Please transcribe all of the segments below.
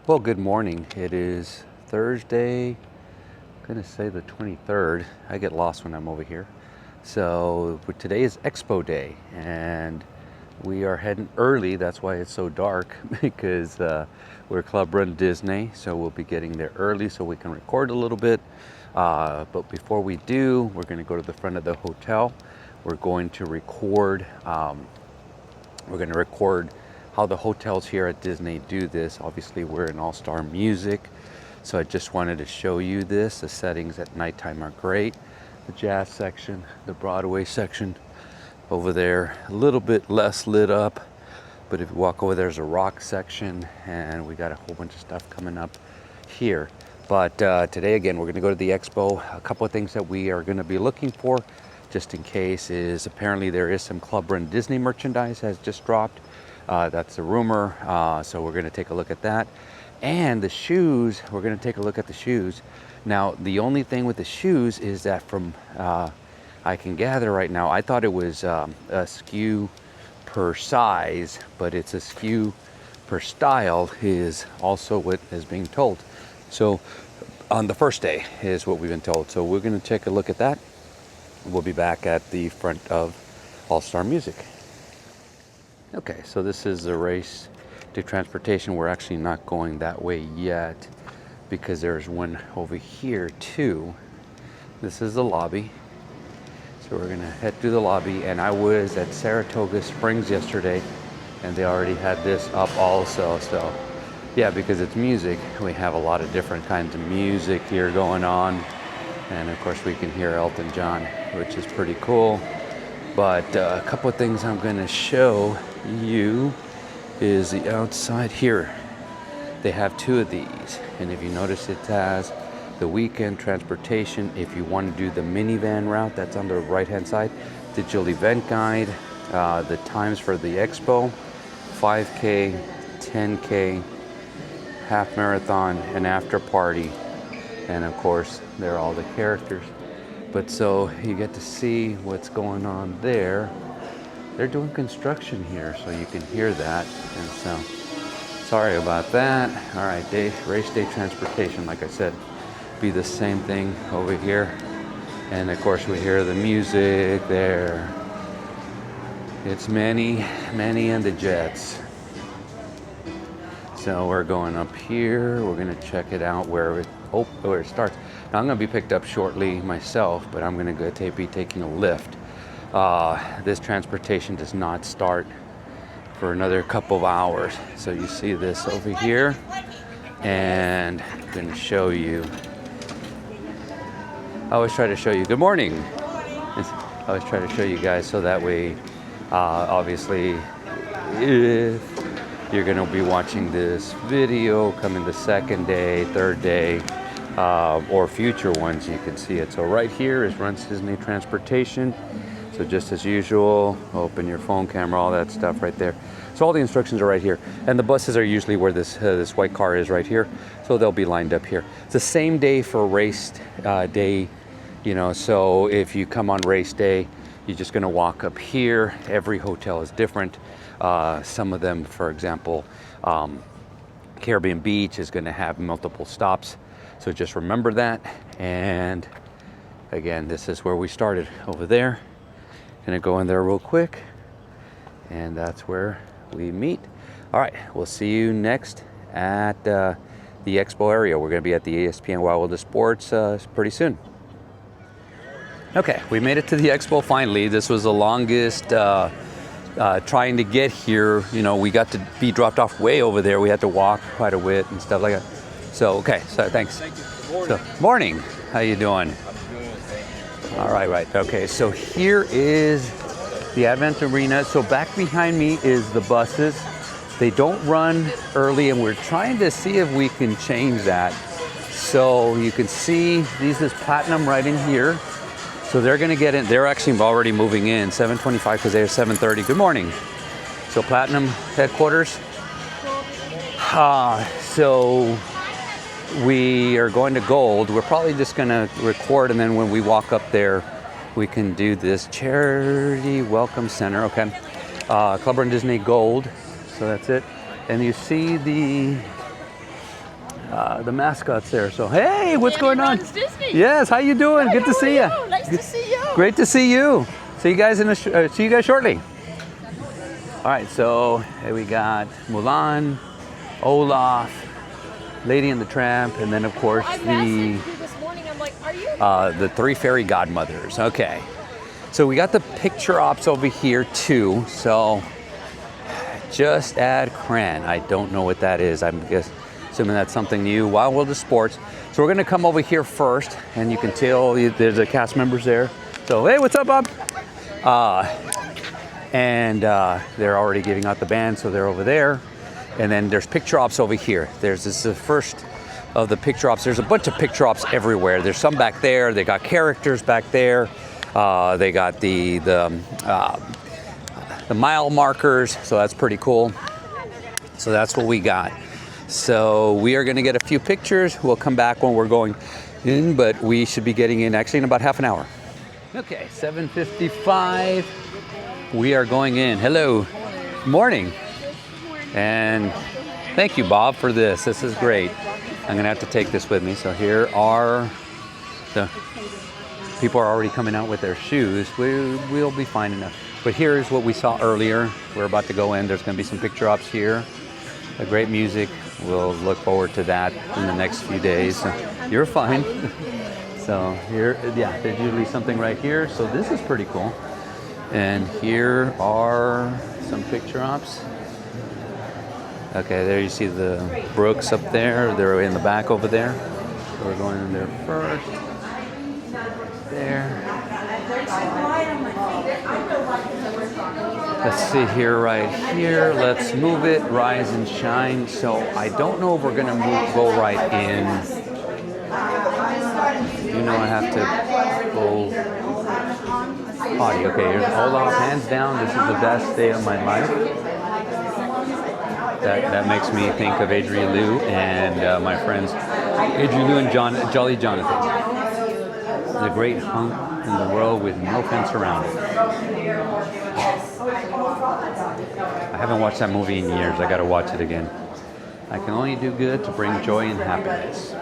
Well, good morning. It is Thursday, I'm gonna say the 23rd. I get lost when I'm over here. So today is Expo Day and we are heading early. That's why it's so dark because we're Club Run Disney. So we'll be getting there early so we can record a little bit. But before we do, we're gonna go to the front of the hotel. We're going to record how the hotels here at Disney do this. Obviously, we're in All-Star Music, so I just wanted to show you this. The settings at nighttime are great. The jazz section, the Broadway section over there, a little bit less lit up, but if you walk over, there's a rock section, and we got a whole bunch of stuff coming up here. But today, again, we're gonna go to the Expo. A couple of things that we are gonna be looking for, just in case, is apparently there is some Club Run Disney merchandise has just dropped. That's a rumor, so we're gonna take a look at that. And the shoes, we're gonna take a look at the shoes. Now, the only thing with the shoes is that from, I can gather right now, I thought it was a SKU per size, but it's a SKU per style is also what is being told. So on the first day is what we've been told. So we're gonna take a look at that. We'll be back at the front of All-Star Music. Okay, so this is the race to transportation. We're actually not going that way yet because there's one over here too. This is the lobby. So we're gonna head through the lobby, and I was at Saratoga Springs yesterday and they already had this up also. So yeah, because it's music, we have a lot of different kinds of music here going on. And of course we can hear Elton John, which is pretty cool. But a couple of things I'm gonna show you is the outside here. They have two of these, and if you notice, it has the weekend transportation. If you want to do the minivan route, that's on the right hand side. Digital event guide, the times for the expo, 5K, 10K, half marathon, and after party. And of course, they're all the characters. But so you get to see what's going on there. They're doing construction here, so you can hear that. And so, sorry about that. All right, race day transportation, like I said, be the same thing over here. And of course, we hear the music there. It's Manny and the Jets. So we're going up here. We're gonna check it out where it starts. Now I'm gonna be picked up shortly myself, but I'm gonna be taking a lift. This transportation does not start for another couple of hours. So you see this over here, and I'm gonna show you. I always try to show you, good morning. I always try to show you guys so that way, obviously, if you're gonna be watching this video coming the second day, third day, or future ones, you can see it. So right here is runDisney Transportation. So just as usual, open your phone camera, all that stuff right there. So all the instructions are right here. And the buses are usually where this white car is right here. So they'll be lined up here. It's the same day for race day, you know, so if you come on race day, you're just gonna walk up here. Every hotel is different. Some of them, for example, Caribbean Beach is gonna have multiple stops. So just remember that. And again, this is where we started over there. Gonna go in there real quick, and that's where we meet. All right, we'll see you next at the Expo area. We're gonna be at the ESPN Wild Sports pretty soon. Okay, we made it to the Expo finally. This was the longest trying to get here. You know, we got to be dropped off way over there. We had to walk quite a bit and stuff like that. So, okay, so thanks. Thank you. Morning. So, morning, how you doing? All right. Okay, so here is the Advent Arena. So back behind me is the buses. They don't run early, and we're trying to see if we can change that. So you can see this is Platinum right in here. So they're gonna get in, they're actually already moving in, 7:25 because they're 7:30. Good morning. So Platinum headquarters. So we are going to Gold. We're probably just gonna record, and then when we walk up there, we can do this Charity Welcome Center. Okay, Club Run Disney Gold. So that's it. And you see the mascots there. So hey, what's going on? Disney. Yes, how you doing? Hi, Good to see you. Nice to see you. Great to see you. See you guys see you guys shortly. All right, so here we got Mulan, Olaf, Lady and the Tramp, and then of course the three fairy godmothers. Okay, so we got the picture ops over here too. So just add Cran. I don't know what that is. I'm assuming that's something new. Wild World of Sports. So we're gonna come over here first, and you can tell there's the cast members there. So hey, what's up, Bob? They're already giving out the band, so they're over there. And then there's picture ops over here. This is the first of the picture ops. There's a bunch of picture ops everywhere. There's some back there. They got characters back there. They got the mile markers, so that's pretty cool. So that's what we got. So we are gonna get a few pictures. We'll come back when we're going in, but we should be getting in actually in about half an hour. Okay, 7:55. We are going in. Hello. Morning. And thank you, Bob, for this. This is great. I'm gonna have to take this with me. So here are the people are already coming out with their shoes. We'll be fine enough. But here's what we saw earlier. We're about to go in. There's gonna be some picture ops here. Great music. We'll look forward to that in the next few days. So you're fine. So here, yeah, there's usually something right here. So this is pretty cool. And here are some picture ops. Okay, there you see the Brooks up there. They're in the back over there. So we're going in there first. There. Let's see here, right here. Let's move it, rise and shine. So I don't know if we're gonna go right in. You know I have to go potty. Okay, here's Olaf, hands down. This is the best day of my life. That makes me think of Adrian Liu and my friends Adrian Liu and Jolly Jonathan. The great hunk in the world with no fence around it. I haven't watched that movie in years. I gotta watch it again. I can only do good to bring joy and happiness.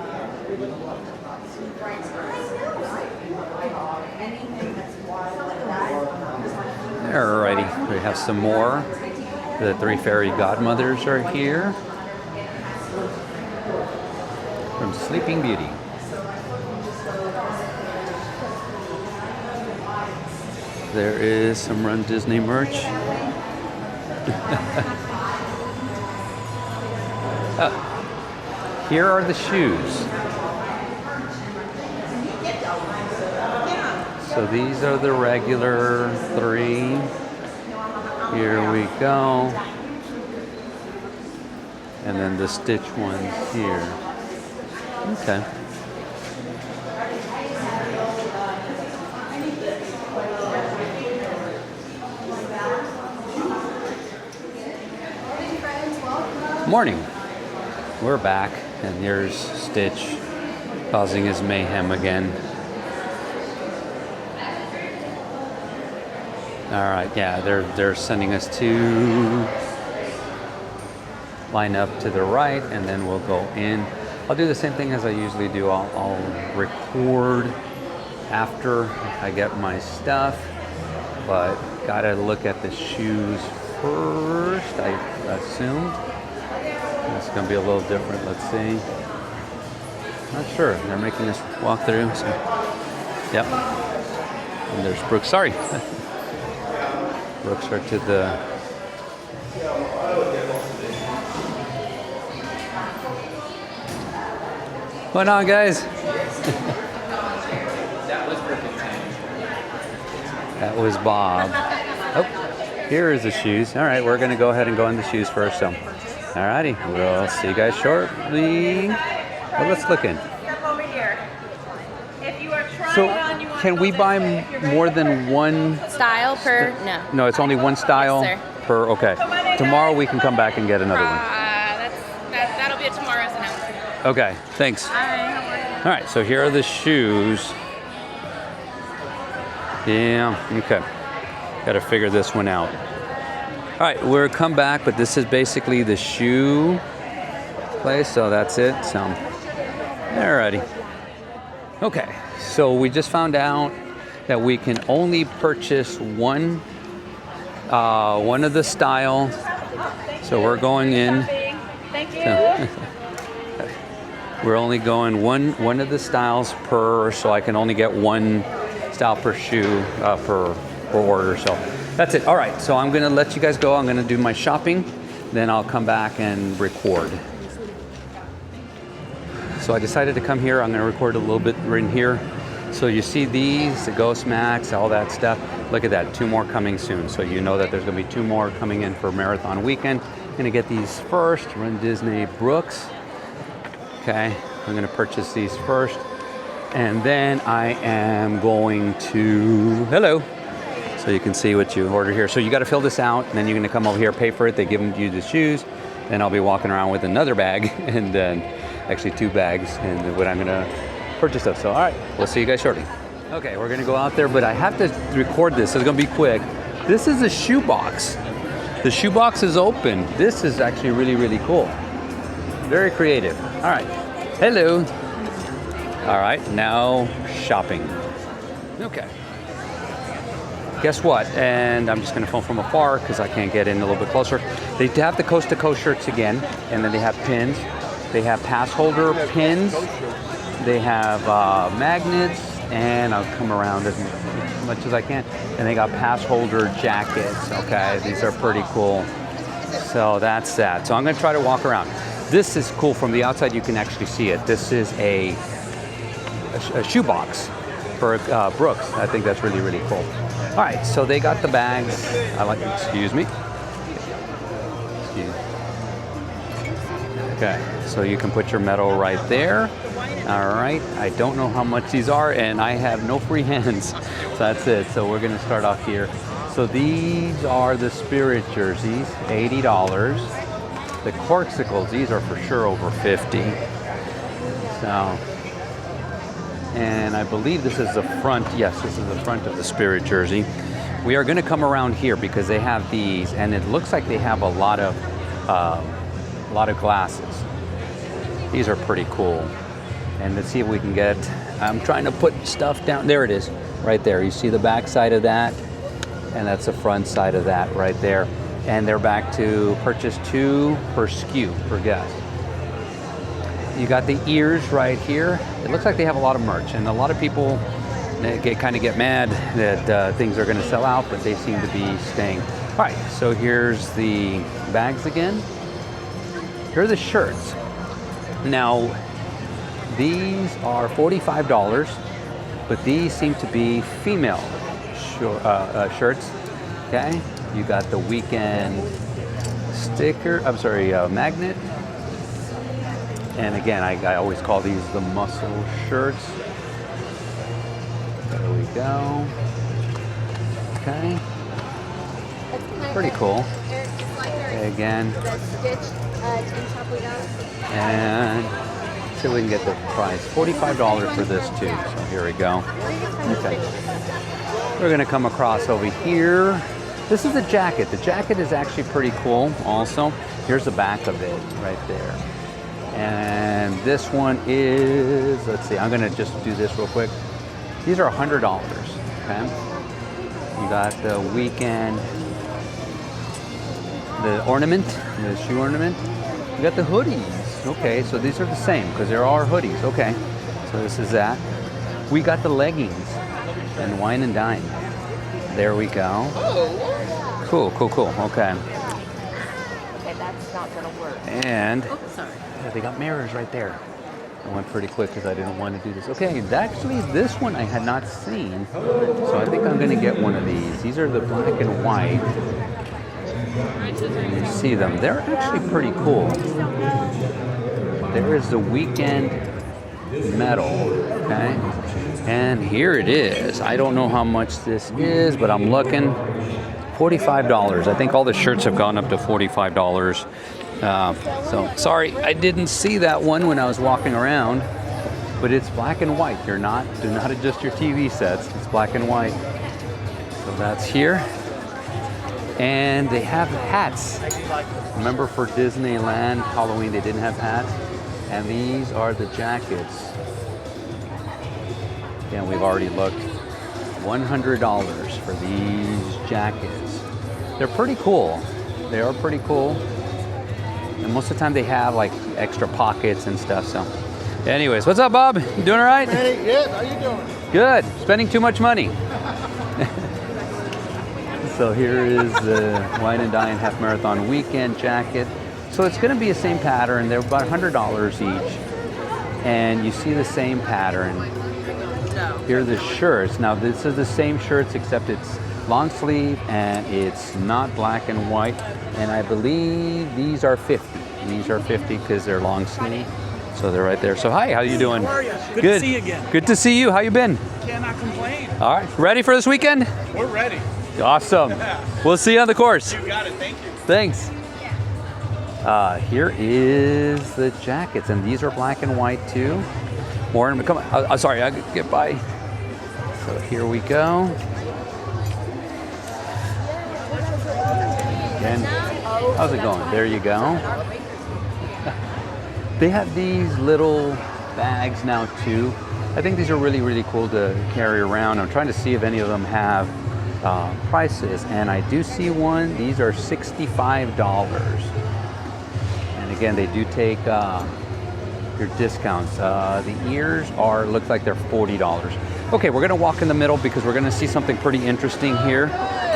Alrighty, we have some more. The three fairy godmothers are here from Sleeping Beauty. There is some Run Disney merch. Here are the shoes. So these are the regular 3. Here we go. And then the stitch ones here. Okay. Morning. We're back, and here's Stitch causing his mayhem again. All right, yeah, they're sending us to line up to the right, and then we'll go in. I'll do the same thing as I usually do. I'll record after I get my stuff, but gotta look at the shoes first, I assumed. It's gonna be a little different, let's see. Not sure, they're making us walk through, so. Yep, and there's Brooks, sorry. Brooks are to the What's going on, guys? That was Bob. Oh, here is the shoes. All right, we're gonna go ahead and go in the shoes first. So, all righty, we'll see you guys shortly. Well, let's look in. So, can we buy more than one style per? No. No, it's only one style per. Okay. Tomorrow we can come back and get another one. That'll be a tomorrow's announcement. Okay. Thanks. All right. So here are the shoes. Yeah. Okay. Got to figure this one out. All right. We'll come back, but this is basically the shoe place, so that's it. So, alrighty. Okay, so we just found out that we can only purchase one of the styles. So we're going in. Thank you. We're only going one of the styles per, so I can only get one style per shoe per order. So that's it. All right, so I'm gonna let you guys go. I'm gonna do my shopping, then I'll come back and record. So I decided to come here. I'm gonna record a little bit right in here. So you see these, the Ghost Max, all that stuff. Look at that, 2 more coming soon. So you know that there's gonna be 2 more coming in for Marathon Weekend. I'm gonna get these first, runDisney Brooks. Okay, I'm gonna purchase these first. And then I am going to, hello. So you can see what you order here. So you gotta fill this out, and then you're gonna come over here, pay for it. They give you the shoes. Then I'll be walking around with another bag, and then actually 2 bags, and what I'm gonna purchase stuff. So all right, we'll see you guys shortly. Okay, we're gonna go out there, but I have to record this, so it's gonna be quick. This is a shoebox. The shoebox is open. This is actually really, really cool. Very creative. All right, hello. All right, now shopping. Okay. Guess what? And I'm just gonna film from afar because I can't get in a little bit closer. They have the Coast to Coast shirts again, and then they have pins. They have pass holder pins. They have magnets, and I'll come around as much as I can. And they got pass holder jackets, okay? These are pretty cool. So that's that. So I'm gonna try to walk around. This is cool from the outside, you can actually see it. This is a shoebox for Brooks. I think that's really, really cool. All right, so they got the bags. Excuse me. Okay, so you can put your medal right there. All right, I don't know how much these are, and I have no free hands. So that's it. So we're gonna start off here. So these are the Spirit jerseys, $80. The Corksicles, these are for sure over 50. So, and I believe this is the front. Yes, this is the front of the Spirit jersey. We are gonna come around here because they have these, and it looks like they have a lot of glasses. These are pretty cool. And let's see if we can get, I'm trying to put stuff down. There it is, right there. You see the back side of that, and that's the front side of that right there. And they're back to purchase 2 per SKU, per guest. You got the ears right here. It looks like they have a lot of merch, and a lot of people kind of get mad that things are gonna sell out, but they seem to be staying. All right, so here's the bags again. Here are the shirts. Now, these are $45, but these seem to be female shirts, okay? You got the weekend sticker, magnet. And again, I always call these the muscle shirts. There we go. Okay. Pretty cool. Again. And see if we can get the price. $45 for this too. So here we go. Okay. We're gonna come across over here. This is the jacket. The jacket is actually pretty cool also. Here's the back of it right there. And this one is, let's see, I'm gonna just do this real quick. These are $100, okay? You got the weekend, the ornament, the shoe ornament. You got the hoodies. Okay, so these are the same because there are hoodies. Okay, so this is that. We got the leggings and wine and dine. There we go. Cool, cool, cool. Okay. Okay, that's not gonna work. And Sorry. yeah, they got mirrors right there. I went pretty quick because I didn't want to do this. Okay, actually this one I had not seen, so I think I'm gonna get one of these. These are the black and white. And you see them. They're actually pretty cool. There is the weekend medal, okay? And here it is. I don't know how much this is, but I'm looking. $45. I think all the shirts have gone up to $45. So sorry, I didn't see that one when I was walking around, but it's black and white. Do not adjust your TV sets. It's black and white. So that's here. And they have hats. Remember for Disneyland Halloween they didn't have hats? And these are the jackets. Again, we've already looked. $100 for these jackets. They're pretty cool. They are pretty cool. And most of the time they have like extra pockets and stuff. So anyways, what's up, Bob? You doing all right? Hey, good. How you doing? Good. Spending too much money. So here is the Wine and Dine Half Marathon Weekend jacket. So it's going to be the same pattern. They're about $100 each. And you see the same pattern. Here are the shirts. Now this is the same shirts except it's long sleeve and it's not black and white. And I believe these are 50. These are 50 because they're long sleeve. So they're right there. So hi, how you doing? How are you? Good to see you again. Good to see you. How you been? Cannot complain. All right. Ready for this weekend? We're ready. Awesome. We'll see you on the course. You got it. Thank you. Thanks. Here is the jackets, and these are black and white too. More, come on. Sorry, I could get by. So here we go. And how's it going? There you go. They have these little bags now too. I think these are really, really cool to carry around. I'm trying to see if any of them have prices, and I do see one. These are $65. And again, they do take your discounts. The ears look like they're $40. Okay, we're gonna walk in the middle because we're gonna see something pretty interesting here.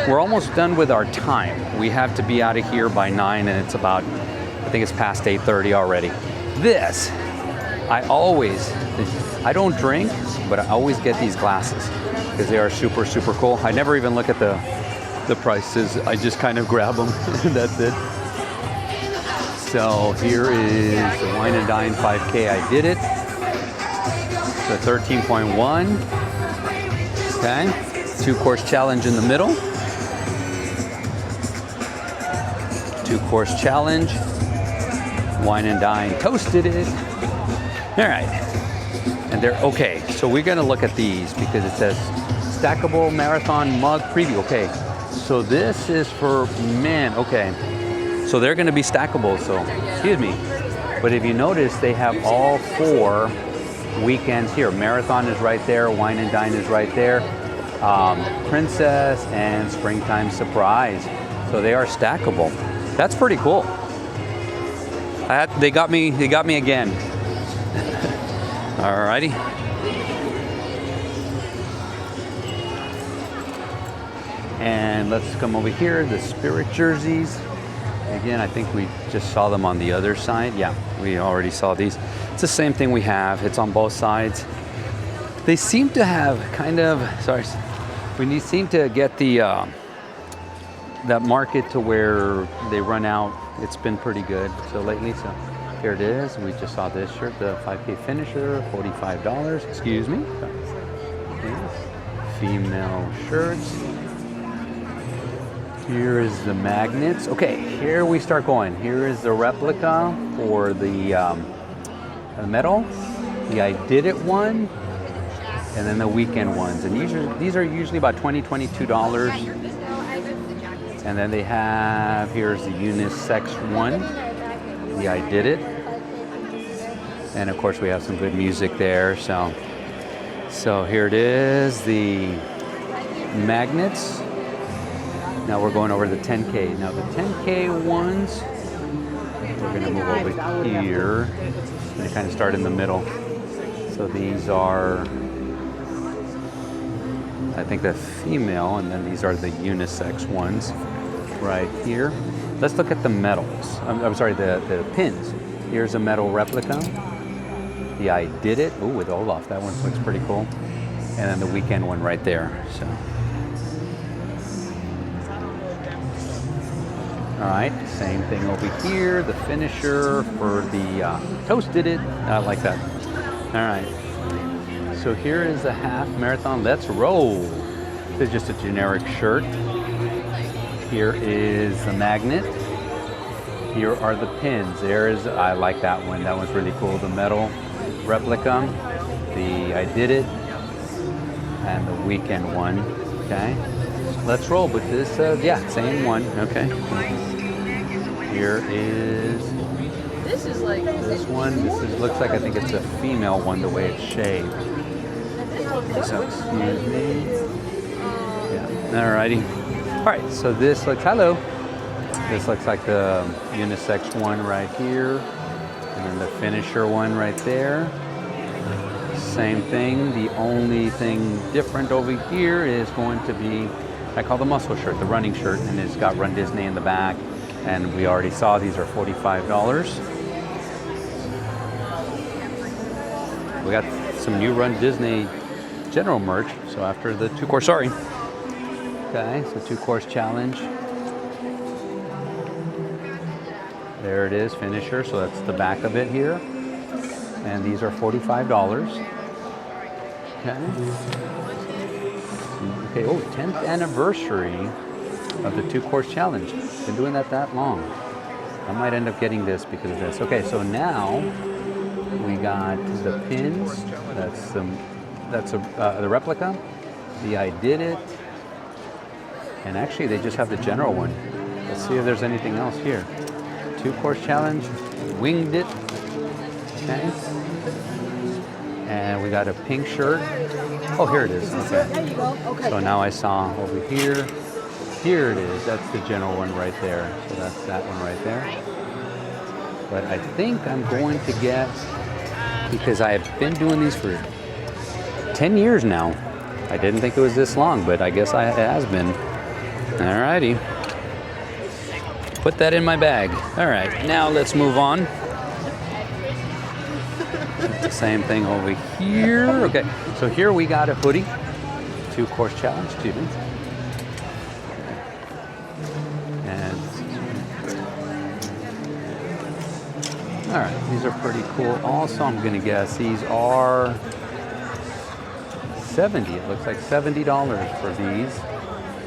We're almost done with our time. We have to be out of here by 9, and it's about, I think it's past 8:30 already. This, I don't drink, but I always get these glasses because they are super, super cool. I never even look at the prices. I just kind of grab them and that's it. So here is the Wine and Dine 5K. I did it. So 13.1. Okay. 2-course challenge in the middle. 2-course challenge. Wine and Dine toasted it. All right. And they're okay. So we're gonna look at these because it says stackable marathon mug preview. Okay. So this is for men. Okay. So they're gonna be stackable. So excuse me. But if you notice, they have all 4 weekends here. Marathon is right there. Wine and Dine is right there. Princess and Springtime Surprise. So they are stackable. That's pretty cool. They got me again. Alrighty. And let's come over here, the Spirit jerseys. Again, I think we just saw them on the other side. Yeah, we already saw these. It's the same thing we have. It's on both sides. They seem to have we seem to get that market to where they run out. It's been pretty good so lately. So here it is. We just saw this shirt, the 5K finisher, $45. Excuse me. Female shirts. Here is the magnets. Okay, here we start going. Here is the replica for the metal, the I Did It one, and then the weekend ones. And these are usually about $22. And then they have, here's the unisex one, the I Did It. And of course we have some good music there. So here it is, the magnets. Now we're going over the 10K. Now the 10K ones, we're gonna move over here. They kind of start in the middle. So these are, I think the female, and then these are the unisex ones right here. Let's look at the metals. I'm sorry, the pins. Here's a metal replica. The I Did It. Ooh, with Olaf. That one looks pretty cool. And then the weekend one right there. So. All right, same thing over here. The finisher for the Toasted It. I like that. All right. So here is the half marathon. Let's roll. This is just a generic shirt. Here is the magnet. Here are the pins. I like that one. That one's really cool. The metal replica. The I Did It. And the weekend one. Okay. let's roll. But this, yeah, same one. Okay. Here is This is like this one. This is, looks like I think it's a female one the way it's shaped. So excuse me. Yeah. Alrighty. All right. So this looks hello. This looks like the unisex one right here, and then the finisher one right there. Same thing. The only thing different over here is going to be, I call the muscle shirt, the running shirt, and it's got Run Disney in the back. And we already saw these are $45. We got some new Run Disney general merch. So after the two-course, sorry. Okay, so two-course challenge. There it is, finisher. So that's the back of it here. And these are $45. Okay. Okay, oh, 10th anniversary of the two-course challenge. Been doing that long. I might end up getting this because of this. Okay, so now we got the pins. That's the replica. The I Did It. And actually, they just have the general one. Let's see if there's anything else here. Two-course challenge. Winged It. Okay. And we got a pink shirt. Oh, here it is. Okay. There you go. Okay. So now I saw over here. Here it is. That's the general one right there. So that's that one right there. But I think I'm going to get, because I have been doing these for 10 years now. I didn't think it was this long, but I guess it has been. Alrighty. Put that in my bag. All right, now let's move on. Same thing over here. Okay, so here we got a hoodie. Two-course challenge, students. And all right, these are pretty cool. Also, I'm gonna guess these are 70. It looks like $70 for these.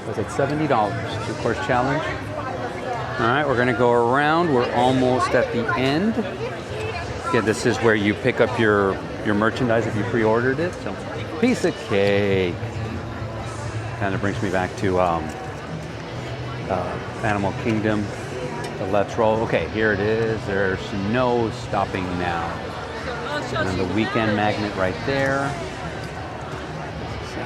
Was it $70? Two-course challenge. All right, we're gonna go around. We're almost at the end. Yeah, this is where you pick up your merchandise if you pre-ordered it. So, piece of cake. Kind of brings me back to Animal Kingdom. The Let's Roll. Okay, here it is. There's no stopping now. And then the weekend magnet right there. So,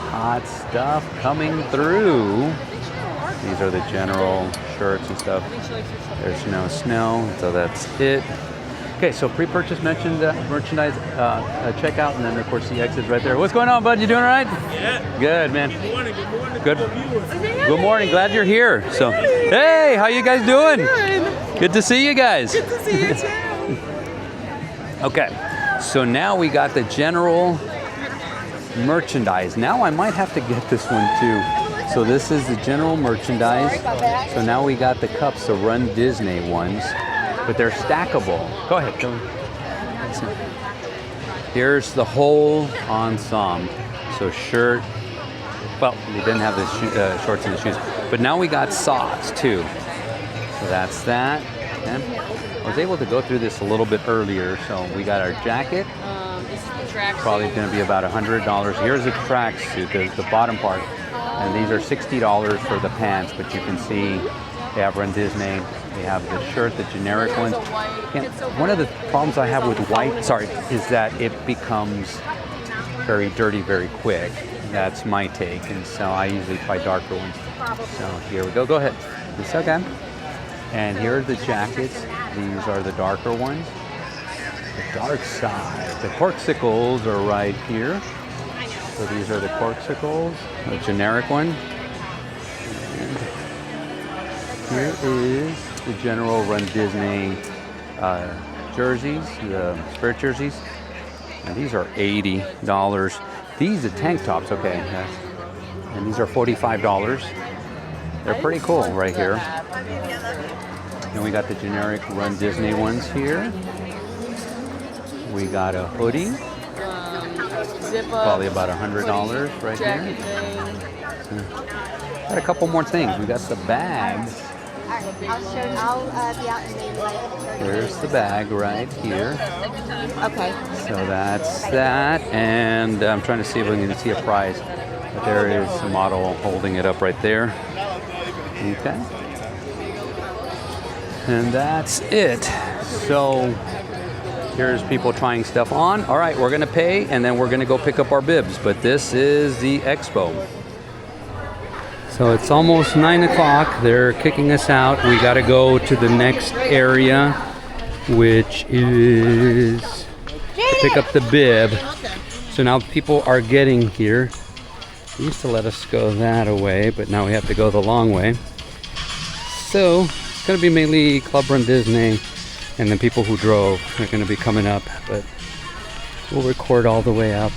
hot stuff coming through. These are the general shirts and stuff. There's no snow, so that's it. Okay, so pre-purchase merchandise checkout, and then of course the exit's right there. What's going on, bud? You doing all right? Yeah. Good, man. Good morning. Good morning. Good. Good morning. Glad you're here. So, hey, how you guys doing? Good to see you guys. Good to see you too. Okay, so now we got the general merchandise. Now I might have to get this one too. So this is the general merchandise. So now we got the cups, the Run Disney ones, but they're stackable. Go ahead. Go. Here's the whole ensemble. So shirt. Well, we didn't have the shorts and the shoes, but now we got socks too. So that's that. And I was able to go through this a little bit earlier. So we got our jacket. This is the track. Probably going to be about $100. Here's a tracksuit, the bottom part. And these are $60 for the pants, but you can see they have Run Disney. They have the shirt, the generic ones. And one of the problems I have with white, is that it becomes very dirty very quick. That's my take, and so I usually buy darker ones. So here we go. Go ahead. It's okay. And here are the jackets. These are the darker ones. The dark side. The corksicles are right here. So these are the corksicles, the generic one. And here is the general Run Disney jerseys, the spirit jerseys. And these are $80. These are tank tops, okay. And these are $45. They're pretty cool right here. And we got the generic Run Disney ones here. We got a hoodie. Probably about $100 right here. Got a couple more things. We got the bags. I'll be out in the There's the bag right here. Okay. So that's that. And I'm trying to see if we can see a price. There is a model holding it up right there. Okay. And that's it. So here's people trying stuff on. All right, we're gonna pay and then we're gonna go pick up our bibs. But this is the Expo. So it's almost 9 o'clock. They're kicking us out. We gotta go to the next area, which is to pick up the bib. So now people are getting here. They used to let us go that way, but now we have to go the long way. So it's gonna be mainly Club Run Disney, and then people who drove are gonna be coming up, but we'll record all the way up.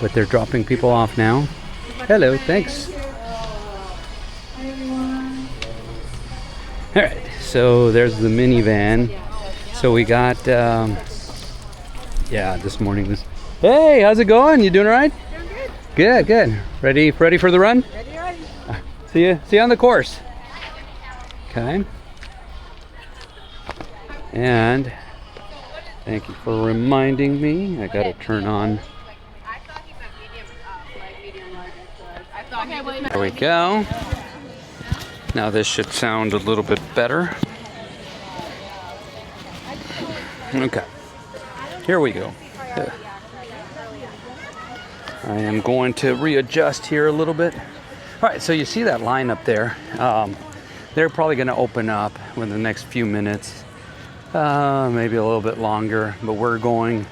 But they're dropping people off now. Hello, thanks. All right, so there's the minivan. So we got, yeah, this morning. Hey, how's it going? You doing all right? Doing good. Good. Ready for the run? Ready. See you on the course. Okay. And thank you for reminding me. I gotta turn on. There we go. Now this should sound a little bit better. Okay. Here we go. I am going to readjust here a little bit. All right, so you see that line up there. They're probably going to open up within the next few minutes, maybe a little bit longer, but we're going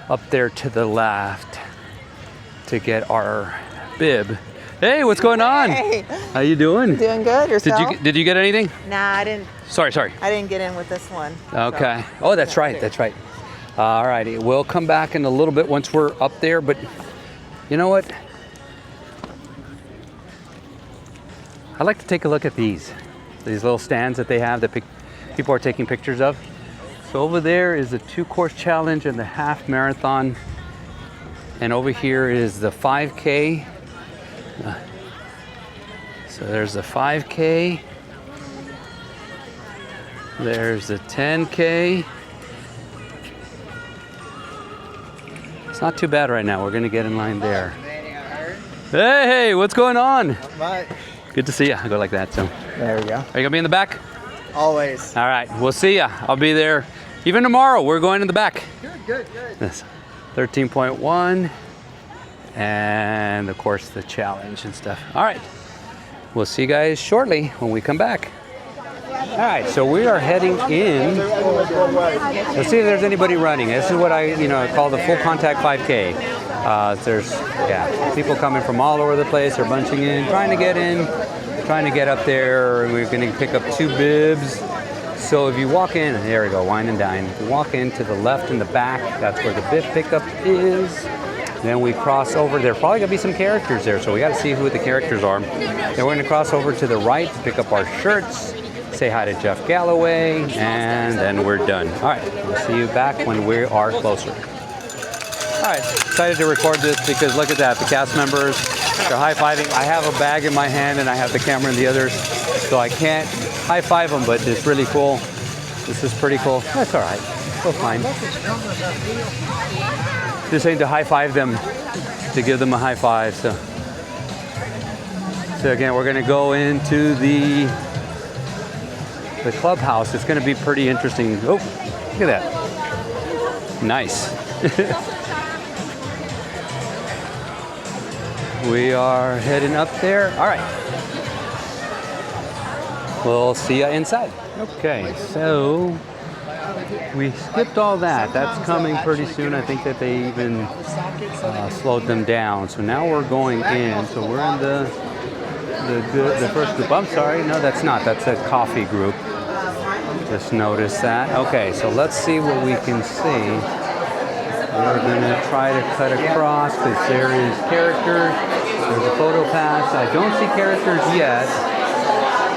up there to the left to get our bib. Hey, what's going on? Hey. How you doing? Doing good. Yourself? Did you get anything? Nah, I didn't. Sorry. I didn't get in with this one. Okay. Oh, that's right. All righty. We'll come back in a little bit once we're up there, but you know what? I'd like to take a look at these little stands that they have that people are taking pictures of. So over there is the 2-course challenge and the half marathon. And over here is the 5K. So there's the 5K. There's the 10K. It's not too bad right now. We're gonna get in line there. Hey, what's going on? Bye. Good to see you. I go like that, so. There we go. Are you gonna be in the back? Always. All right, we'll see ya. I'll be there. Even tomorrow, we're going in the back. Good. This 13.1, and of course the challenge and stuff. All right, we'll see you guys shortly when we come back. All right, so we are heading in. Let's see if there's anybody running. This is what I call the full contact 5K. There's people coming from all over the place. They're bunching in, trying to get up there. And we're going to pick up 2 bibs. So if you walk in, there we go, Wine and Dine. If you walk in to the left in the back, that's where the bib pickup is. Then we cross over. There's probably going to be some characters there, so we got to see who the characters are. Then we're going to cross over to the right to pick up our shirts. Say hi to Jeff Galloway, and then we're done. All right, we'll see you back when we are closer. All right, excited to record this because look at that, the cast members, they're high-fiving. I have a bag in my hand and I have the camera in the others, so I can't high-five them, but it's really cool. This is pretty cool. That's all right, still fine. Just saying to high-five them, to give them a high five. So again, we're gonna go into the clubhouse. It's going to be pretty interesting. Oh, look at that. Nice. We are heading up there. All right. We'll see you inside. Okay, so we skipped all that. That's coming pretty soon. I think that they even slowed them down. So now we're going in. So we're in the first group. I'm sorry. No, that's not. That's a coffee group. Just noticed that. Okay, so let's see what we can see. We're going to try to cut across because there is characters. There's a photo pass. I don't see characters yet.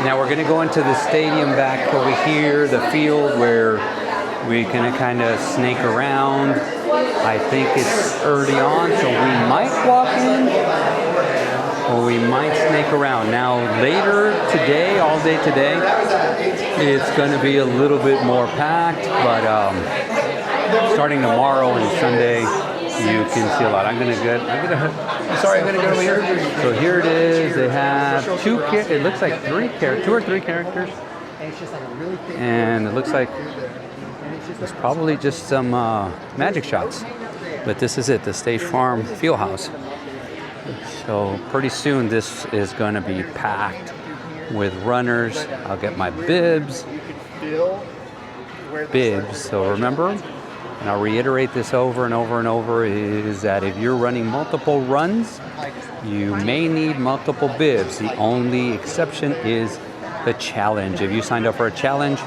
Now we're going to go into the stadium back over here, the field where we're going to kind of snake around. I think it's early on, so we might walk in or we might snake around. Now later today, all day today, it's going to be a little bit more packed, but starting tomorrow and Sunday, you can see a lot. I'm gonna get over here. So here it is. They have it looks like 2 or 3 characters. And it looks like it's probably just some magic shots. But this is it, the State Farm Fieldhouse. So pretty soon this is gonna be packed with runners. I'll get my bibs. So remember, and I'll reiterate this over and over and over, is that if you're running multiple runs, you may need multiple bibs. The only exception is the challenge. If you signed up for a challenge,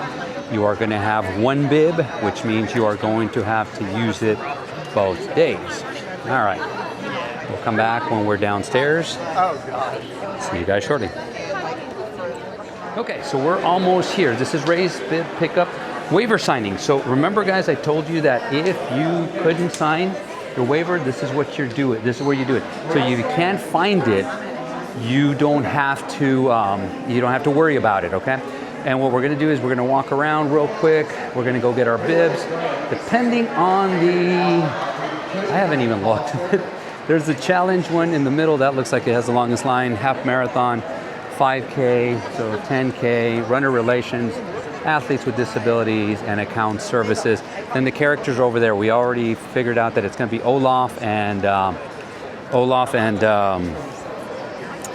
you are going to have 1 bib, which means you are going to have to use it both days. All right, we'll come back when we're downstairs. See you guys shortly. Okay, so we're almost here. This is Ray's bib pickup waiver signing. So remember, guys, I told you that if you couldn't sign your waiver, this is what you're doing. This is where you do it. So if you can't find it, you don't have to worry about it, okay? And what we're gonna do is we're gonna walk around real quick. We're gonna go get our bibs. Depending on I haven't even looked. There's the challenge one in the middle. That looks like it has the longest line, half marathon, 5K, so 10K, runner relations, athletes with disabilities, and account services. Then the characters over there, we already figured out that it's gonna be Olaf and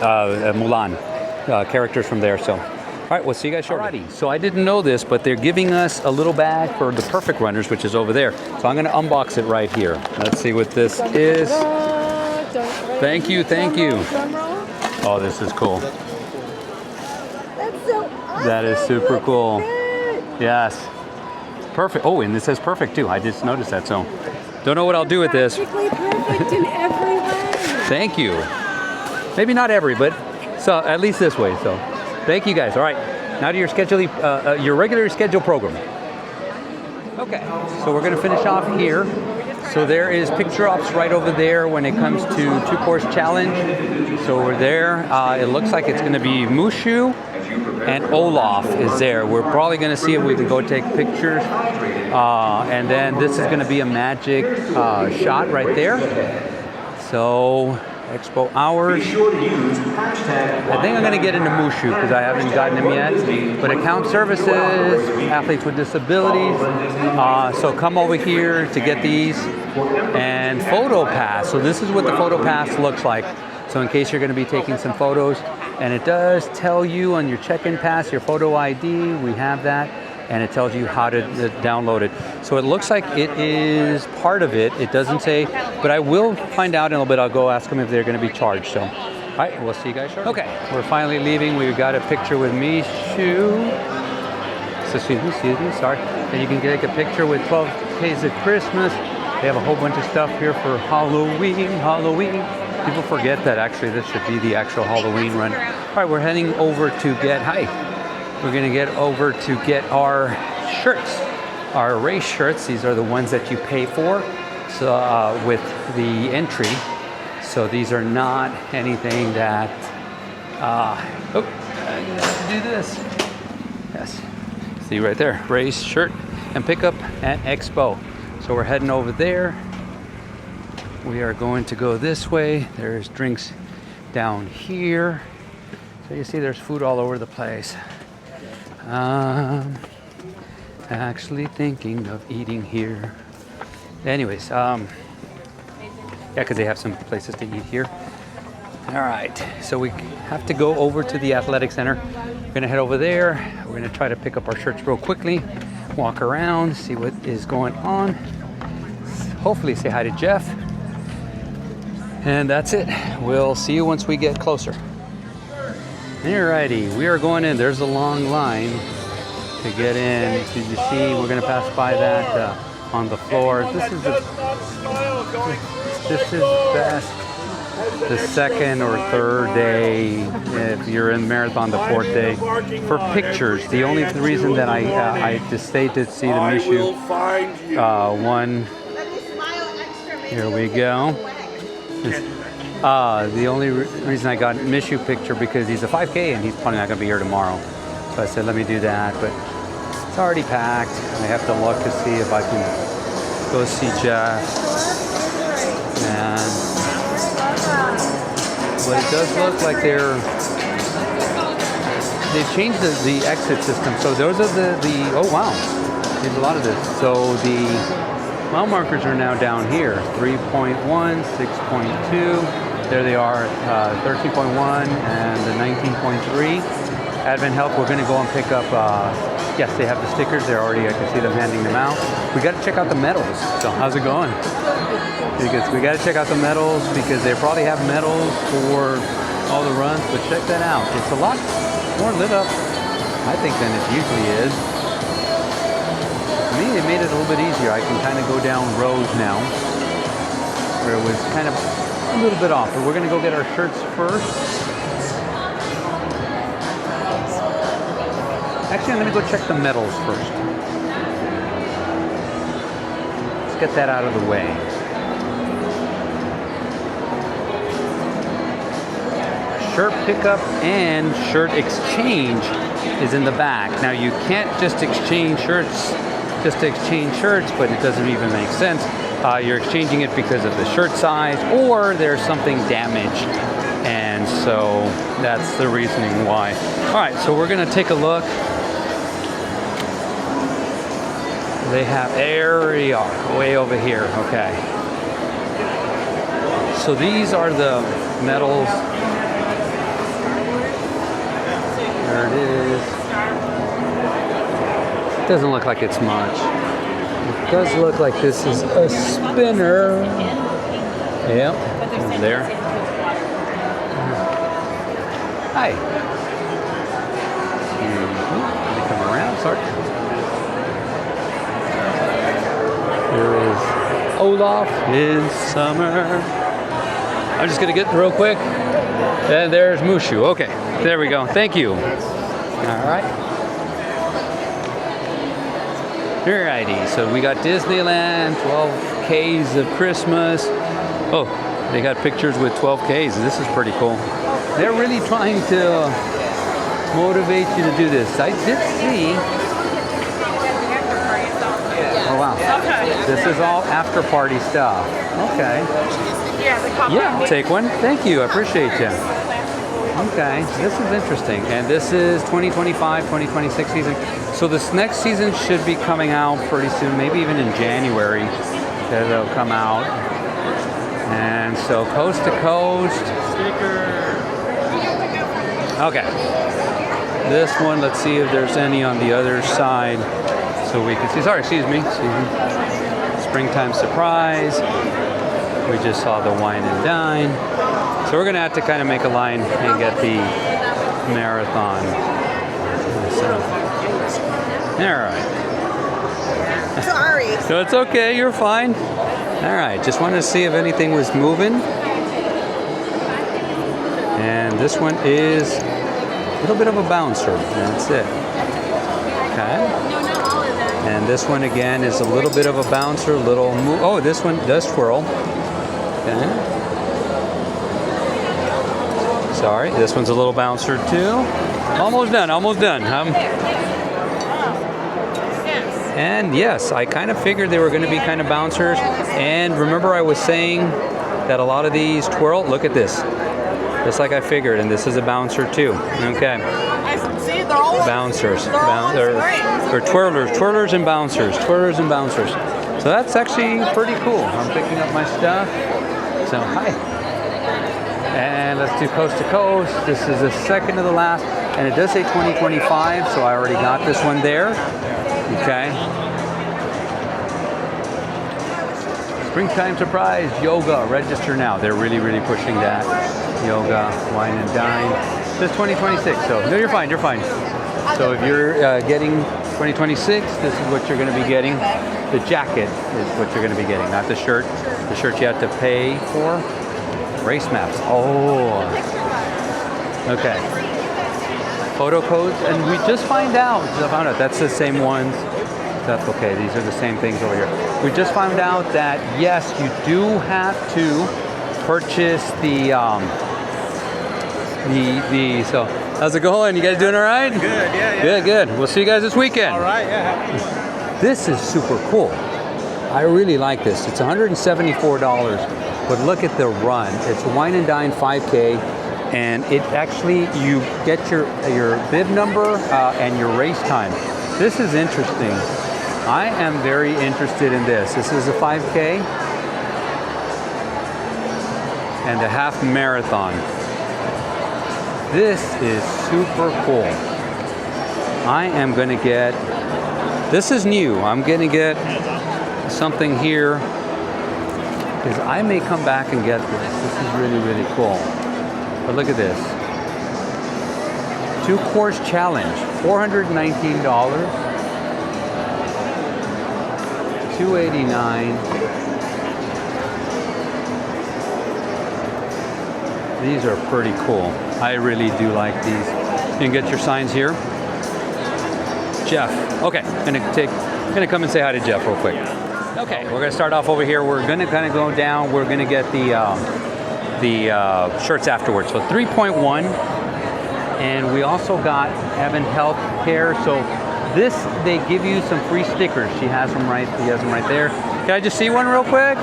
Mulan, characters from there. So, all right, we'll see you guys shortly. Alrighty, so I didn't know this, but they're giving us a little bag for the perfect runners, which is over there. So I'm gonna unbox it right here. Let's see what this is. Thank you. Oh, this is cool. That's so awesome. That is super cool. Yes. Perfect. Oh, and it says perfect too. I just noticed that. So, don't know what I'll do with this. Perfect in every way. Thank you. Maybe not every, but so at least this way. So, thank you guys. All right, now to your regular scheduled program. Okay, so we're gonna finish off here. So there is picture ops right over there when it comes to 2-course challenge. So we're there. It looks like it's gonna be Mushu and Olaf is there. We're probably gonna see if we can go take pictures. And then this is gonna be a magic shot right there. So Expo hours. I think I'm going to get into Mushu because I haven't gotten him yet. But account services, athletes with disabilities. So come over here to get these. And photo pass. So this is what the photo pass looks like. So in case you're going to be taking some photos. And it does tell you on your check-in pass, your photo ID. We have that. And it tells you how to download it. So it looks like it is part of it. It doesn't say, but I will find out in a little bit. I'll go ask them if they're going to be charged. So, all right, we'll see you guys shortly. Okay, we're finally leaving. We've got a picture with Mishu. Excuse me, sorry. And you can take a picture with 12 Days of Christmas. They have a whole bunch of stuff here for Halloween. People forget that actually this should be the actual Halloween run. All right, we're heading over to we're gonna get over to get our shirts, our race shirts. These are the ones that you pay for, so with the entry. So these are not anything that. I have to do this. Yes, see right there, race shirt and pickup at Expo. So we're heading over there. We are going to go this way. There's drinks down here. So you see, there's food all over the place. Actually thinking of eating here. Anyways, yeah, because they have some places to eat here. All right, so we have to go over to the athletic center. We're gonna head over there. We're gonna try to pick up our shirts real quickly, walk around, see what is going on. Hopefully say hi to Jeff. And that's it. We'll see you once we get closer. Alrighty, we are going in. There's a long line to get in. Did you see? We're gonna pass by that on the floor. This is the second or third day. If you're in marathon, the 4th day for pictures. The only reason that I just stayed to see the Mishu one. Here we go. The only reason I got Mishu picture because he's a 5K and he's probably not gonna be here tomorrow. So I said, let me do that, but it's already packed. I have to look to see if I can go see Jeff. And but it does look like they've changed the exit system. So those are the oh wow, there's a lot of this. So the mile markers are now down here, 3.1, 6.2. There they are, 13.1 and the 19.3. Advent Health, we're gonna go and pick up, yes, they have the stickers. They're already, I can see them handing them out. We gotta check out the medals. So how's it going? Because we gotta check out the medals because they probably have medals for all the runs, but check that out. It's a lot more lit up, I think, than it usually is. To me, they made it a little bit easier. I can kind of go down rows now, where it was kind of a little bit off. But we're gonna go get our shirts first. Actually, I'm gonna go check the medals first. Let's get that out of the way. Shirt pickup and shirt exchange is in the back. Now you can't just exchange shirts just to exchange shirts, but it doesn't even make sense. You're exchanging it because of the shirt size or there's something damaged. And so that's the reasoning why. All right, so we're gonna take a look. They have, there we are, way over here, okay. So these are the medals. There it is. It doesn't look like it's much. It does look like this is a spinner. Yep, over there. Hi. Let me come around, sorry. There is Olaf in summer. I'm just gonna get real quick. And there's Mushu. Okay, there we go. Thank you. All right. Alrighty, so we got Disneyland, 12 Ks of Christmas. Oh, they got pictures with 12 Ks. This is pretty cool. They're really trying to motivate you to do this. I did see. Oh wow. This is all after party stuff. Okay. Yeah, I'll take one. Thank you. I appreciate you. Okay, this is interesting. And this is 2025, 2026 season. So this next season should be coming out pretty soon, maybe even in January. They'll come out. And so coast to coast. Okay. This one, let's see if there's any on the other side. So we can see, sorry, excuse me. Springtime surprise. We just saw the wine and dine. So we're gonna have to kind of make a line and get the marathon. All right. Sorry. So it's okay, you're fine. All right, just wanted to see if anything was moving. And this one is a little bit of a bouncer, that's it. Okay. And this one again is a little bit of a bouncer, little move. Oh, this one does twirl. Okay. Sorry, this one's a little bouncer too. Almost done, almost done. And yes, I kind of figured they were going to be kind of bouncers. And remember I was saying that a lot of these twirl. Look at this. Just like I figured, and this is a bouncer too. Okay. See, they're all bouncers. Or twirlers and bouncers. Twirlers and bouncers. So that's actually pretty cool. I'm picking up my stuff. So hi. And let's do coast to coast. This is the second to the last. And it does say 2025, so I already got this one there. Okay. Springtime surprise, yoga, register now. They're really, really pushing that. Yoga, wine and dine. This is 2026, so no, you're fine, you're fine. So if you're getting 2026, this is what you're going to be getting. The jacket is what you're going to be getting, not the shirt. The shirt you have to pay for. Race maps. Oh. Okay. Photo codes, and we just found out that's the same ones. That's okay. These are the same things over here. We just found out that yes, you do have to purchase the so how's it going? You guys doing all right? Good, yeah. Good, good. We'll see you guys this weekend. All right, yeah. This is super cool. I really like this. It's $174. But look at the run. It's Wine and Dine 5K, and it actually, you get your bib number and your race time. This is interesting. I am very interested in this. This is a 5K and a half marathon. This is super cool. I am gonna get, this is new. I'm gonna get something here because I may come back and get this. This is really, really cool. But look at this. 2-course challenge, $419, $289. These are pretty cool. I really do like these. You can get your signs here. Jeff. Okay, gonna come and say hi to Jeff real quick. Okay, we're gonna start off over here. We're gonna kind of go down. We're gonna get the shirts afterwards. So 3.1, and we also got Evan Health Care. So this, they give you some free stickers. He has them right there. Can I just see one real quick?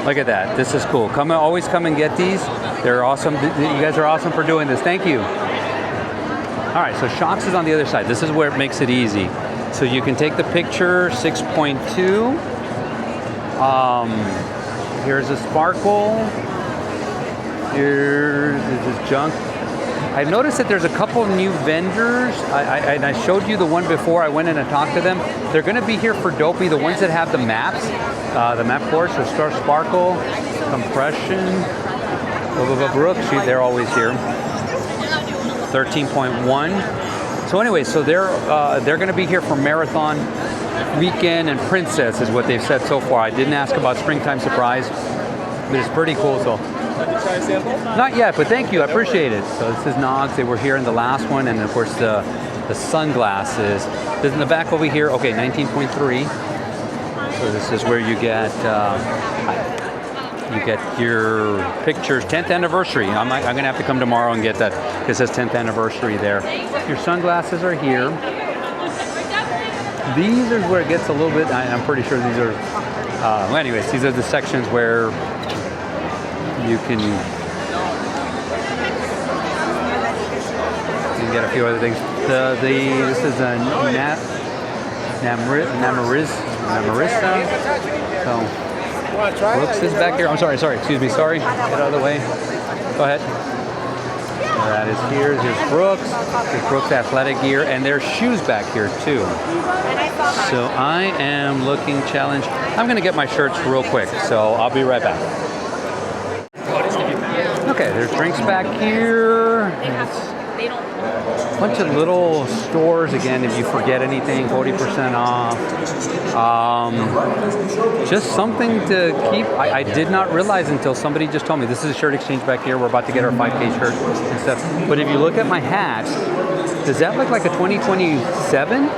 Look at that. This is cool. Always come and get these. They're awesome. You guys are awesome for doing this. Thank you. All right, so Shocks is on the other side. This is where it makes it easy. So you can take the picture, 6.2. Here's a sparkle. Here's this junk. I've noticed that there's a couple of new vendors. I showed you the one before. I went in and talked to them. They're going to be here for Dopey, the ones that have the maps, the map course. So Star Sparkle, Compression, Brooks, they're always here. 13.1. So anyway, so they're going to be here for Marathon Weekend and Princess is what they've said so far. I didn't ask about Springtime Surprise, but it's pretty cool. So not yet, but thank you. I appreciate it. So this is Nogs. They were here in the last one, and of course the sunglasses. This in the back over here. Okay, 19.3. So this is where you get your pictures. 10th anniversary. I'm gonna have to come tomorrow and get that. It says 10th anniversary there. Your sunglasses are here. These are where it gets a little bit. I'm pretty sure these are. Well, anyways, these are the sections where you can get a few other things. This is a Namarissa. So Brooks is back here. I'm sorry. Excuse me. Sorry. Get out of the way. Go ahead. That is here. Here's Brooks. There's Brooks athletic gear, and there's shoes back here too. So I am looking challenged. I'm gonna get my shirts real quick, so I'll be right back. Okay, there's drinks back here. A bunch of little stores. Again, if you forget anything, 40% off. Just something to keep. I did not realize until somebody just told me. This is a shirt exchange back here. We're about to get our 5K shirt and stuff. But if you look at my hat, does that look like a 2027?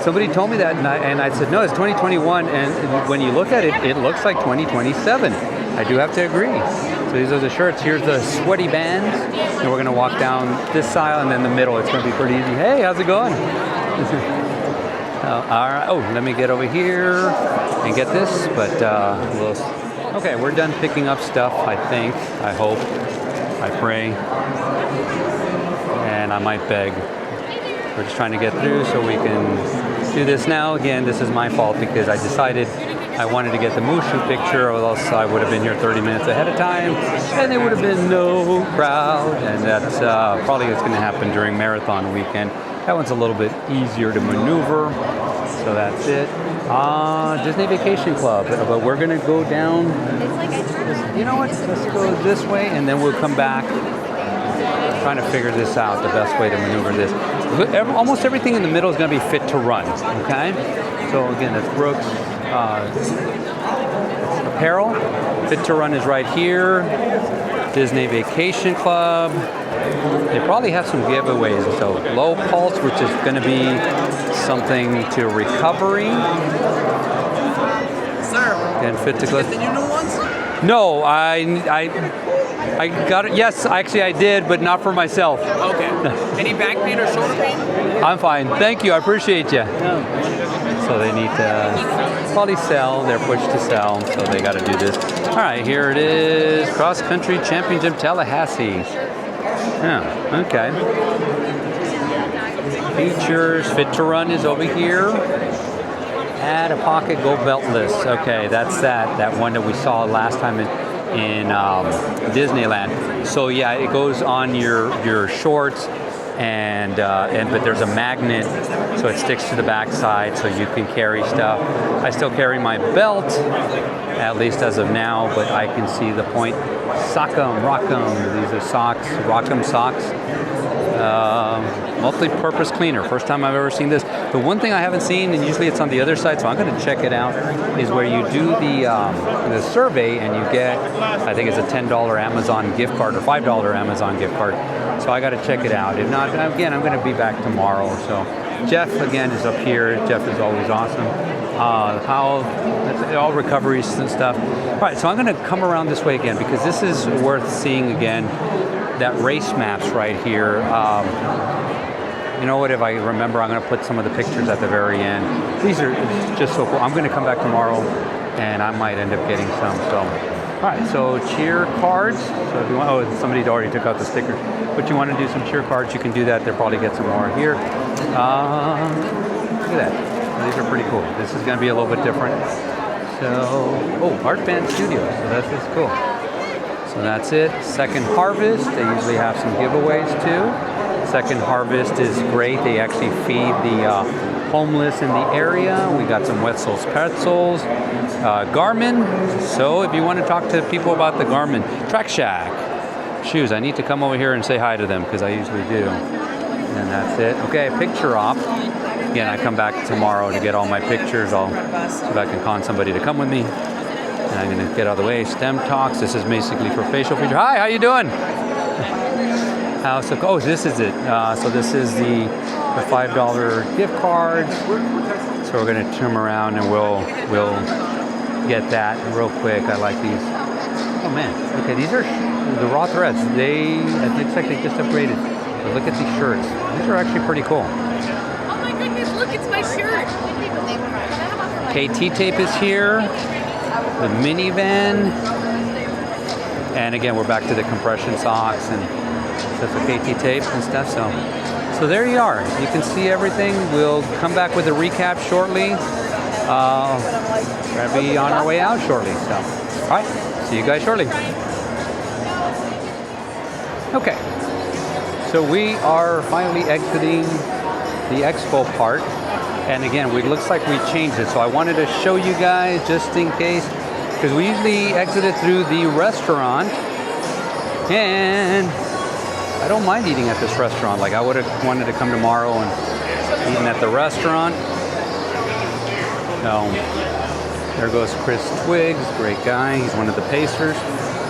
Somebody told me that, and I said, no, it's 2021. And when you look at it, it looks like 2027. I do have to agree. So these are the shirts. Here's the sweaty bands. And we're going to walk down this aisle and then the middle. It's going to be pretty easy. Hey, how's it going? All right. Oh, let me get over here and get this. But okay, we're done picking up stuff, I think. I hope. I pray. And I might beg. We're just trying to get through so we can do this now. Again, this is my fault because I decided I wanted to get the Mushu picture, or else I would have been here 30 minutes ahead of time, and there would have been no crowd, and that's probably what's going to happen during Marathon Weekend. That one's a little bit easier to maneuver, so that's it. Disney Vacation Club, but we're going to go down, you know what, let's go this way, and then we'll come back. Trying to figure this out, the best way to maneuver this. Almost everything in the middle is going to be fit to run, okay? So again, that's Brooks. Apparel. Fit to Run is right here. Disney Vacation Club. They probably have some giveaways. So Low Pulse, which is going to be something to recovery. Sir, and Fit to Club. the new ones? No, I got it. Yes, actually I did, but not for myself. Okay. Any back pain or shoulder pain? I'm fine. Thank you. I appreciate you. So they need to probably sell. They're pushed to sell, so they got to do this. All right, here it is. Cross Country Championship Tallahassee. Yeah, okay. Features, Fit to Run is over here. Add a pocket, go beltless. Okay, that's that one that we saw last time in Disneyland. So yeah, it goes on your shorts, and but there's a magnet, so it sticks to the backside, so you can carry stuff. I still carry my belt, at least as of now, but I can see the point. Sock'em, Rock'em. These are socks, Rock'em socks. Multi-purpose cleaner. First time I've ever seen this. The one thing I haven't seen, and usually it's on the other side, so I'm going to check it out, is where you do the survey and you get, I think it's a $10 Amazon gift card or $5 Amazon gift card. So I got to check it out. If not, again, I'm going to be back tomorrow. So Jeff again is up here. Jeff is always awesome. All recoveries and stuff. All right, so I'm going to come around this way again because this is worth seeing again. That race maps right here. You know what, if I remember, I'm going to put some of the pictures at the very end. These are just so cool. I'm going to come back tomorrow and I might end up getting some. So, all right, so cheer cards. So if you want, oh, somebody already took out the sticker. But you want to do some cheer cards, you can do that. They'll probably get some more here. Look at that. These are pretty cool. This is going to be a little bit different. So, oh, Art Band Studios. So that's just cool. So that's it. Second Harvest, they usually have some giveaways too. Second Harvest is great. They actually feed the homeless in the area. We got some Wetzel's Pretzels. Garmin. So if you want to talk to people about the Garmin Track Shack shoes, I need to come over here and say hi to them because I usually do. And that's it. Okay, picture op. Again, I come back tomorrow to get all my pictures. I'll see if I can con somebody to come with me. And I'm going to get out of the way. STEM Talks. This is basically for facial feature. Hi, how you doing? Oh, this is it. So this is the $5 gift cards. So we're going to turn around and we'll get that real quick. I like these. Oh man. Okay, these are the raw threads. It looks like they just upgraded. But look at these shirts. These are actually pretty cool. Oh my goodness, look, it's my shirt. KT tape is here. The minivan. And again, we're back to the compression socks and that's the KT tape and stuff. So there you are. You can see everything. We'll come back with a recap shortly. We're gonna be on our way out shortly. So, all right. See you guys shortly. Okay. So we are finally exiting the expo part. And again, it looks like we changed it. So I wanted to show you guys just in case, because we usually exited through the restaurant. And I don't mind eating at this restaurant. Like I would have wanted to come tomorrow and eaten at the restaurant. So there goes Chris Twiggs, great guy. He's one of the Pacers.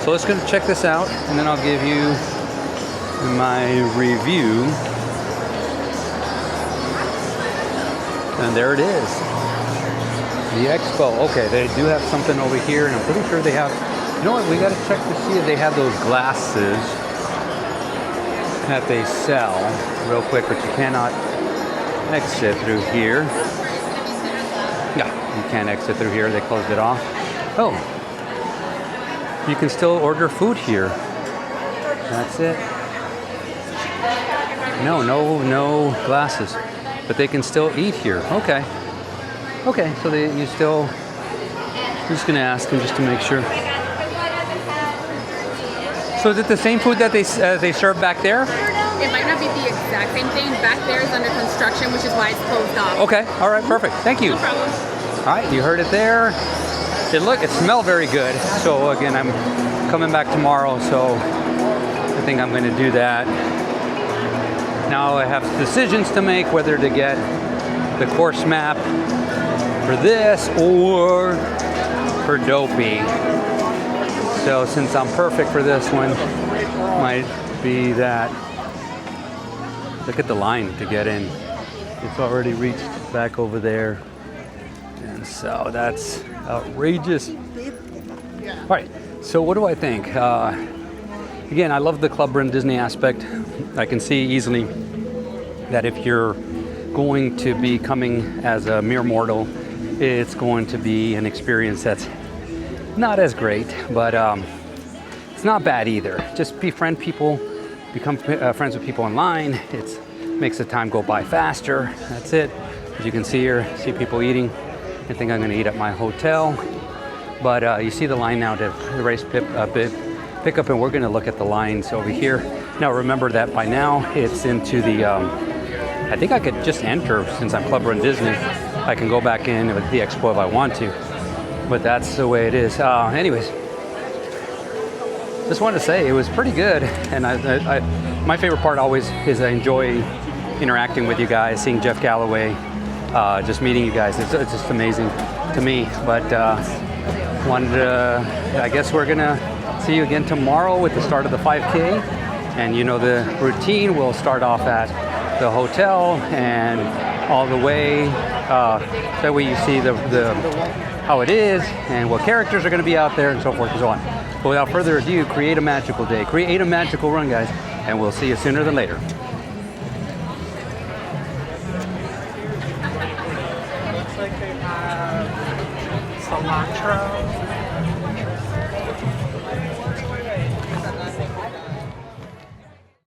So let's go check this out, and then I'll give you my review. And there it is, the Expo. Okay, they do have something over here, and I'm pretty sure they have. You know what? We got to check to see if they have those glasses that they sell real quick, but you cannot exit through here. Yeah, you can't exit through here. They closed it off. Oh, you can still order food here. That's it. No glasses, but they can still eat here. Okay. Okay, so I'm just gonna ask them just to make sure. So is it the same food that they serve back there? It might not be the exact same thing. Back there is under construction, which is why it's closed off. Okay, all right, perfect. Thank you. No problem. All right, you heard it there. It smelled very good. So again, I'm coming back tomorrow, so I think I'm gonna do that. Now I have decisions to make whether to get the course map for this or for Dopey. So since I'm perfect for this one, might be that. Look at the line to get in. It's already reached back over there. And so that's outrageous. All right, so what do I think? Again, I love the Club Run Disney aspect. I can see easily that if you're going to be coming as a mere mortal, it's going to be an experience that's not as great, but it's not bad either. Just befriend people, become friends with people online. It makes the time go by faster. That's it. As you can see here, see people eating. I think I'm going to eat at my hotel. But you see the line now to the race pickup, and we're going to look at the lines over here. Now remember that by now it's into the, I think I could just enter, since I'm Club Run Disney, I can go back in with the Expo if I want to. But that's the way it is. Anyways, just wanted to say it was pretty good. And my favorite part always is I enjoy interacting with you guys, seeing Jeff Galloway, just meeting you guys. It's just amazing to me. But I guess we're gonna see you again tomorrow with the start of the 5K. And you know the routine, will start off at the hotel and all the way, that way you see the how it is and what characters are gonna be out there and so forth and so on. But without further ado, create a magical day, create a magical run, guys, and we'll see you sooner than later. Looks like they have cilantro.